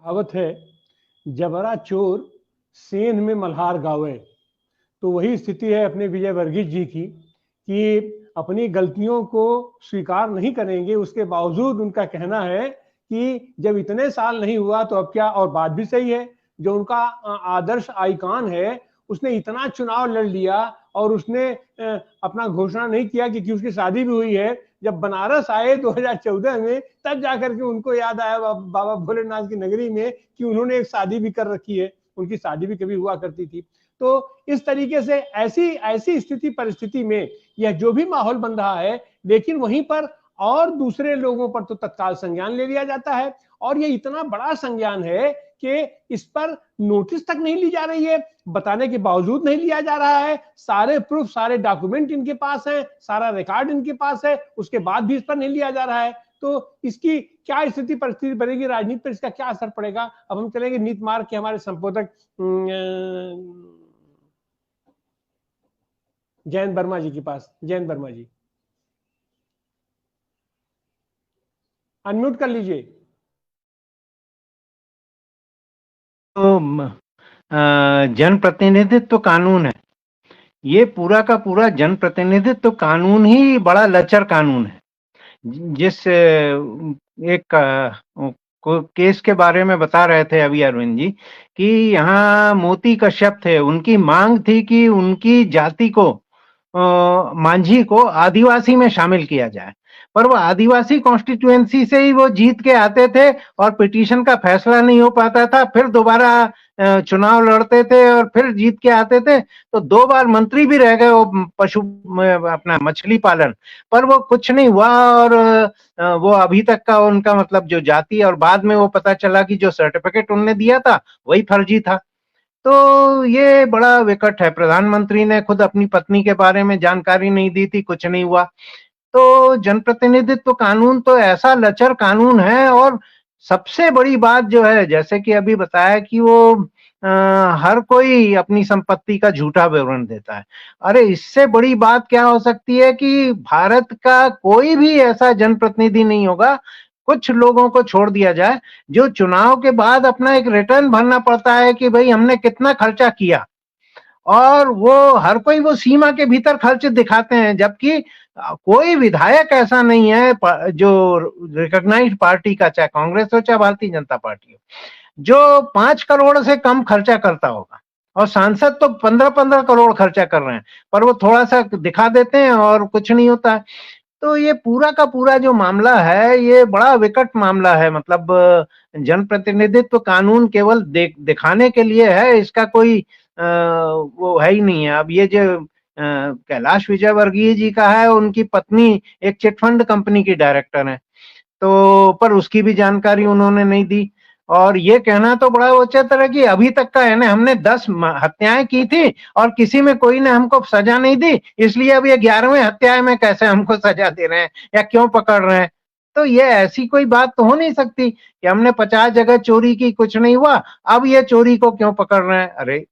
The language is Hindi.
कहावत है, जबरा चोर सेंध में मल्हार गावे। तो वही स्थिति है अपने विजय वर्गीस जी की कि अपनी गलतियों को स्वीकार नहीं करेंगे। उसके बावजूद उनका कहना है कि जब इतने साल नहीं हुआ तो अब क्या। और बात भी सही है, जो उनका आदर्श आइकॉन है उसने इतना चुनाव लड़ लिया और उसने अपना घोषणा नहीं किया कि उसकी शादी भी हुई है। जब बनारस आए 2014 में तब जाकर के उनको याद आया बाबा भोलेनाथ की नगरी में कि उन्होंने एक शादी भी कर रखी है। उनकी शादी भी कभी हुआ करती थी। तो इस तरीके से ऐसी ऐसी स्थिति परिस्थिति में यह जो भी माहौल बन रहा है, लेकिन वहीं पर और दूसरे लोगों पर तो तत्काल संज्ञान ले लिया जाता है। और ये इतना बड़ा संज्ञान है कि इस पर नोटिस तक नहीं ली जा रही है, बताने के बावजूद नहीं लिया जा रहा है। सारे प्रूफ, सारे डॉक्यूमेंट इनके पास है, सारा रिकॉर्ड इनके पास है, उसके बाद भी इस पर नहीं लिया जा रहा है। तो इसकी क्या स्थिति परिस्थिति बनेगी, राजनीति पर इसका क्या असर पड़ेगा। अब हम चलेंगे नीति मार्ग के हमारे संबोधक जयंत वर्मा जी के पास। जयंत वर्मा जी, अनम्यूट कर लीजिए। तो जनप्रतिनिधित्व कानून है, ये पूरा का पूरा जनप्रतिनिधित्व कानून ही बड़ा लचर कानून है। जिस एक केस के बारे में बता रहे थे अभी अरविंद जी कि यहाँ मोती कश्यप थे, उनकी मांग थी कि उनकी जाति को मांझी को आदिवासी में शामिल किया जाए, पर वो आदिवासी कॉन्स्टिट्यूएंसी से ही वो जीत के आते थे और पिटीशन का फैसला नहीं हो पाता था। फिर दोबारा चुनाव लड़ते थे और फिर जीत के आते थे। तो 2 बार मंत्री भी रह गए वो पशु अपना मछली पालन, पर वो कुछ नहीं हुआ। और वो अभी तक का उनका मतलब जो जाति, और बाद में वो पता चला कि जो सर्टिफिकेट उनने दिया था वही फर्जी था। तो ये बड़ा विकट है। प्रधानमंत्री ने खुद अपनी पत्नी के बारे में जानकारी नहीं दी थी, कुछ नहीं हुआ। तो जनप्रतिनिधित्व कानून तो ऐसा लचर कानून है। और सबसे बड़ी बात जो है, जैसे कि अभी बताया कि वो हर कोई अपनी संपत्ति का झूठा विवरण देता है। अरे इससे बड़ी बात क्या हो सकती है कि भारत का कोई भी ऐसा जनप्रतिनिधि नहीं होगा, कुछ लोगों को छोड़ दिया जाए, जो चुनाव के बाद अपना एक रिटर्न भरना पड़ता है कि भाई हमने कितना खर्चा किया, और वो हर कोई वो सीमा के भीतर खर्च दिखाते हैं। जबकि कोई विधायक ऐसा नहीं है जो रिकॉग्नाइज्ड पार्टी का, चाहे कांग्रेस हो चाहे भारतीय जनता पार्टी हो, जो 5 करोड़ से कम खर्चा करता होगा। और सांसद तो 15-15 करोड़ खर्चा कर रहे हैं, पर वो थोड़ा सा दिखा देते हैं और कुछ नहीं होता है। तो ये पूरा का पूरा जो मामला है, ये बड़ा विकट मामला है। मतलब जनप्रतिनिधित्व कानून केवल दिखाने के लिए है, इसका कोई वो है ही नहीं है। अब ये जो कैलाश विजयवर्गीय जी का है, उनकी पत्नी एक चिटफंड कंपनी की डायरेक्टर है, तो पर उसकी भी जानकारी उन्होंने नहीं दी। और ये कहना तो बड़ा उचित है कि अभी तक का है ना, हमने 10 हत्याएं की थी और किसी में कोई ने हमको सजा नहीं दी, इसलिए अब ये 11वें हत्याएं में कैसे हमको सजा दे रहे हैं या क्यों पकड़ रहे हैं। तो ये ऐसी कोई बात तो हो नहीं सकती कि हमने 50 जगह चोरी की, कुछ नहीं हुआ, अब ये चोरी को क्यों पकड़ रहे हैं। अरे